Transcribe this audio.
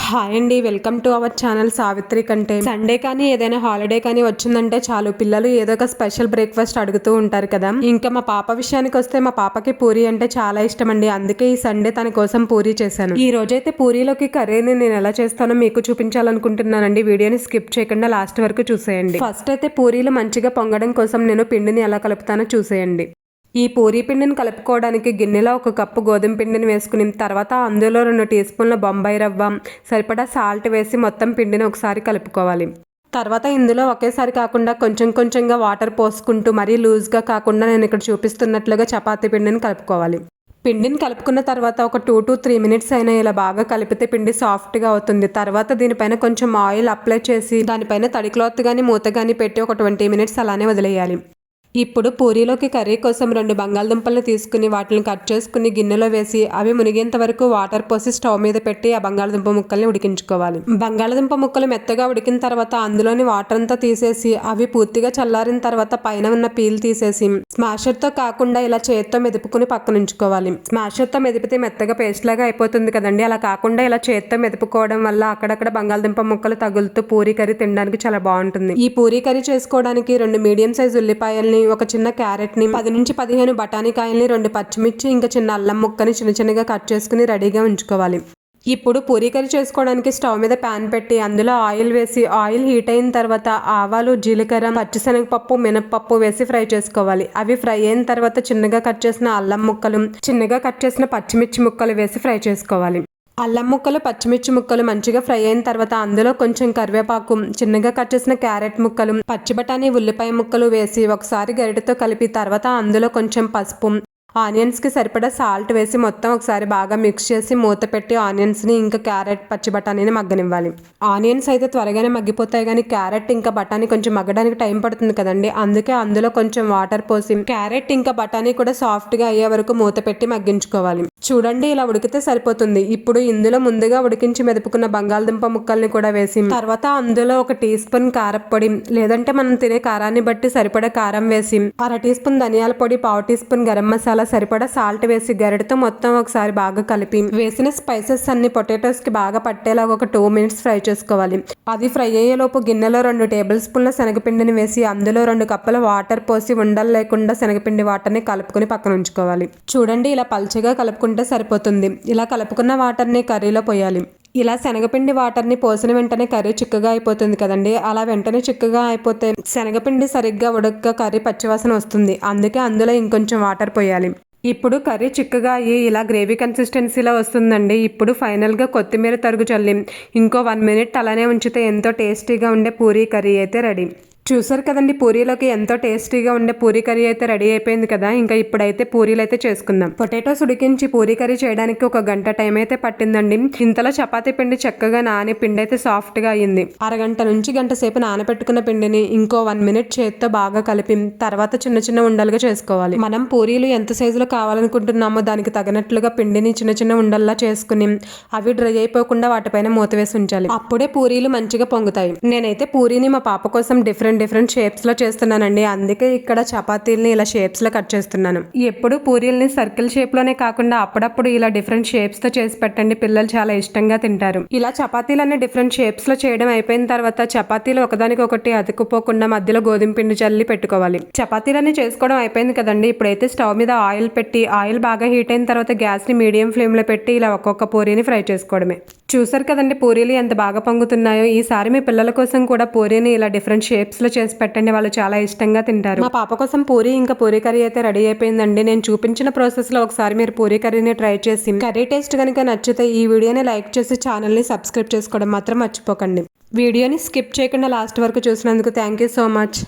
Hi అండి, welcome to our channel Savitri కంటే. Sunday కానీ ఏదైనా హాలిడే కానీ వచ్చిందంటే చాలు పిల్లలు ఏదో ఒక స్పెషల్ బ్రేక్ఫాస్ట్ అడుగుతూ ఉంటారు కదా. ఇంకా మా పాప విషయానికి వస్తే మా పాపకి పూరి అంటే చాలా ఇష్టం అండి. అందుకే ఈ సండే తన కోసం పూరి చేశాను. ఈ రోజైతే పూరీలోకి కర్రీని నేను ఎలా చేస్తానో మీకు చూపించాలనుకుంటున్నానండి. వీడియోని స్కిప్ చేయకుండా లాస్ట్ వరకు చూసేయండి. ఫస్ట్ అయితే పూరీలు మంచిగా పొంగడం కోసం నేను పిండిని ఎలా కలుపుతానో చూసేయండి. ఈ పూరీ పిండిని కలుపుకోవడానికి గిన్నెలో 1 కప్పు గోధుమ పిండిని వేసుకుని తర్వాత అందులో 2 టీ స్పూన్ల బొంబాయి రవ్వ, సరిపడా సాల్ట్ వేసి మొత్తం పిండిని ఒకసారి కలుపుకోవాలి. తర్వాత ఇందులో ఒకేసారి కాకుండా కొంచెం కొంచెంగా వాటర్ పోసుకుంటూ మరీ లూజ్గా కాకుండా నేను ఇక్కడ చూపిస్తున్నట్లుగా చపాతీ పిండిని కలుపుకోవాలి. పిండిని కలుపుకున్న తర్వాత ఒక 2 to 3 మినిట్స్ అయినా ఇలా బాగా కలిపితే పిండి సాఫ్ట్గా అవుతుంది. తర్వాత దీనిపైన కొంచెం ఆయిల్ అప్లై చేసి దానిపైన తడి క్లాత్ కానీ మూత కానీ పెట్టి ఒక 20 మినిట్స్ అలానే వదిలేయాలి. ఇప్పుడు పూరీలోకి కర్రీ కోసం 2 బంగాళదుంపలను తీసుకుని వాటిని కట్ చేసుకుని గిన్నెలో వేసి అవి మునిగేంత వరకు వాటర్ పోసి స్టవ్ మీద పెట్టి ఆ బంగాళదుంప ముక్కల్ని ఉడికించుకోవాలి. బంగాళదుంప ముక్కలు మెత్తగా ఉడికిన తర్వాత అందులోని వాటర్ అంతా తీసేసి అవి పూర్తిగా చల్లారిన తర్వాత పైన ఉన్న పీల్ తీసేసి స్మాషర్ తో కాకుండా ఇలా చేత్తో మెదుపుకుని పక్కన ఉంచుకోవాలి. స్మాషర్ తో మెదిపితే మెత్తగా పేస్ట్ లాగా అయిపోతుంది కదండి. అలా కాకుండా ఇలా చేత్తో మెదుపుకోవడం వల్ల అక్కడక్కడ బంగాళదుంప ముక్కలు తగులుతూ పూరీ కర్రీ తినడానికి చాలా బాగుంటుంది. ఈ పూరీ కర్రీ చేసుకోవడానికి 2 మీడియం సైజ్ ఉల్లిపాయల్ని, ఒక చిన్న క్యారెట్ ని, 10 నుంచి 15 బఠానీకాయల్ని, 2 పచ్చిమిర్చి, ఇంకా చిన్న అల్లం ముక్కని చిన్న చిన్నగా కట్ చేసుకుని రెడీగా ఉంచుకోవాలి. ఇప్పుడు పూరీ కర్రీ చేసుకోవడానికి స్టవ్ మీద ప్యాన్ పెట్టి అందులో ఆయిల్ వేసి ఆయిల్ హీట్ అయిన తర్వాత ఆవాలు, జీలకర్ర, పచ్చిశనగపప్పు, మినపప్పు వేసి ఫ్రై చేసుకోవాలి. అవి ఫ్రై అయిన తర్వాత చిన్నగా కట్ చేసిన అల్లం ముక్కలు, చిన్నగా కట్ చేసిన పచ్చిమిర్చి ముక్కలు వేసి ఫ్రై చేసుకోవాలి. అల్లం ముక్కలు, పచ్చిమిర్చి ముక్కలు మంచిగా ఫ్రై అయిన తర్వాత అందులో కొంచెం కరివేపాకు, చిన్నగా కట్ చేసిన క్యారెట్ ముక్కలు, పచ్చి బఠానీ, ఉల్లిపాయ ముక్కలు వేసి ఒకసారి గరిటెతో కలిపి తర్వాత అందులో కొంచెం పసుపు, ఆనియన్స్ కి సరిపడా సాల్ట్ వేసి మొత్తం ఒకసారి బాగా మిక్స్ చేసి మూత పెట్టి ఆనియన్స్ ని ఇంకా క్యారెట్, పచ్చి బఠానీని మగ్గనివ్వాలి. ఆనియన్స్ అయితే త్వరగానే మగ్గిపోతాయి కానీ క్యారెట్ ఇంకా బఠానీ కొంచెం మగ్గడానికి టైం పడుతుంది కదండి. అందుకే అందులో కొంచెం వాటర్ పోసి క్యారెట్ ఇంకా బఠానీ కూడా సాఫ్ట్ గా అయ్యే వరకు మూత పెట్టి మగ్గించుకోవాలి. చూడండి, ఇలా ఉడికితే సరిపోతుంది. ఇప్పుడు ఇందులో ముందుగా ఉడికించి మెదుపుకున్న బంగాళదుంప ముక్కల్ని కూడా వేసి తర్వాత అందులో 1 టీ స్పూన్ కారపొడి, లేదంటే మనం తినే కారాన్ని బట్టి సరిపడా కారం వేసి 1/2 టీ స్పూన్ ధనియాల పొడి, 1/4 టీ స్పూన్ గరం మసాలా, సరిపడా సాల్ట్ వేసి గరిటతో మొత్తం ఒకసారి బాగా కలిపి వేసిన స్పైసెస్ అన్ని పొటాటోస్ కి బాగా పట్టేలాగా ఒక 2 మినిట్స్ ఫ్రై చేసుకోవాలి. అది ఫ్రై అయ్యేలోపు గిన్నెలో 2 టేబుల్ స్పూన్ల శనగపిండిని వేసి అందులో 2 కప్పుల వాటర్ పోసి ఉండలు లేకుండా శనగపిండి వాటర్ని కలుపుకుని పక్కన ఉంచుకోవాలి. చూడండి, ఇలా పల్చగా కలుపుకుంటే సరిపోతుంది. ఇలా కలుపుకున్న వాటర్ని కర్రీలో పోయాలి. ఇలా శనగపిండి వాటర్ని పోసిన వెంటనే కర్రీ చిక్కగా అయిపోతుంది కదండి. అలా వెంటనే చిక్కగా అయిపోతే శనగపిండి సరిగ్గా ఉడక కర్రీ పచ్చివాసన వస్తుంది. అందుకే అందులో ఇంకొంచెం వాటర్ పోయాలి. ఇప్పుడు కర్రీ చిక్కగా అయ్యి ఇలా గ్రేవీ కన్సిస్టెన్సీలో వస్తుందండి. ఇప్పుడు ఫైనల్గా కొత్తిమీర తరుగు చల్లి ఇంకో 1 మినిట్ అలానే ఉంచితే ఎంతో టేస్టీగా ఉండే పూరీ కర్రీ అయితే రెడీ. చూసారు కదండి, పూరీలోకి ఎంతో టేస్టీగా ఉండే పూరీ కర్రీ అయితే రెడీ అయిపోయింది కదా. ఇంకా ఇప్పుడైతే పూరీలు అయితే చేసుకుందాం. పొటాటోస్ ఉడికించి పూరీ కర్రీ చేయడానికి 1 గంట టైం అయితే పట్టిందండి. ఇంతలో చపాతీ పిండి చక్కగా నాని పిండి అయితే సాఫ్ట్ గా అయ్యింది. 1/2 గంట నుంచి గంట సేపు నానబెట్టుకున్న పిండిని ఇంకో 1 మినిట్ చేత్తో బాగా కలిపి తర్వాత చిన్న చిన్న ఉండలుగా చేసుకోవాలి. మనం పూరీలు ఎంత సైజులో కావాలనుకుంటున్నామో దానికి తగినట్లుగా పిండిని చిన్న చిన్న ఉండల్లా చేసుకుని అవి డ్రై అయిపోకుండా వాటిపైన మూత వేసి ఉంచాలి. అప్పుడే పూరీలు మంచిగా పొంగుతాయి. నేనైతే పూరీని మా పాప కోసం డిఫరెంట్ షేప్స్ లో చేస్తున్నానండి. అందుకే ఇక్కడ చపాతీల్ని ఇలా షేప్స్ లో కట్ చేస్తున్నాను. ఎప్పుడు పూరీల్ని సర్కిల్ షేప్ లోనే కాకుండా అప్పుడప్పుడు ఇలా డిఫరెంట్ షేప్స్ తో చేసి పెట్టండి, పిల్లలు చాలా ఇష్టంగా తింటారు. ఇలా చపాతీలన్నీ డిఫరెంట్ షేప్స్ లో చేయడం అయిపోయిన తర్వాత చపాతీలు ఒకదానికొకటి అతుక్కుపోకుండా మధ్యలో గోధుమ పిండి చల్లి పెట్టుకోవాలి. చపాతీలన్నీ చేసుకోవడం అయిపోయింది కదండి. ఇప్పుడైతే స్టవ్ మీద ఆయిల్ పెట్టి ఆయిల్ బాగా హీట్ అయిన తర్వాత గ్యాస్ ని మీడియం ఫ్లేమ్ లో పెట్టి ఇలా ఒక్కొక్క పూరీని ఫ్రై చేసుకోవడమే. చూసారు కదండి పూరీలు ఎంత బాగా పొంగుతున్నాయో. ఈసారి మీ పిల్లల కోసం కూడా పూరీని ఇలా డిఫరెంట్ షేప్స్ లో చేసి పెట్టండి, వాళ్ళు చాలా ఇష్టంగా తింటారు. మా పాప కోసం పూరీ ఇంకా పూరీ కర్రీ అయితే రెడీ అయిపోయిందండి. నేను చూపించిన ప్రాసెస్ లో ఒకసారి మీరు పూరీ కర్రీని ట్రై చేసి కర్రీ టేస్ట్ కనుక నచ్చితే ఈ వీడియోని లైక్ చేసి ఛానల్ ని సబ్స్క్రైబ్ చేసుకోవడం మాత్రం మర్చిపోకండి. వీడియోని స్కిప్ చేయకుండా లాస్ట్ వరకు చూసినందుకు థ్యాంక్ యూ సో మచ్.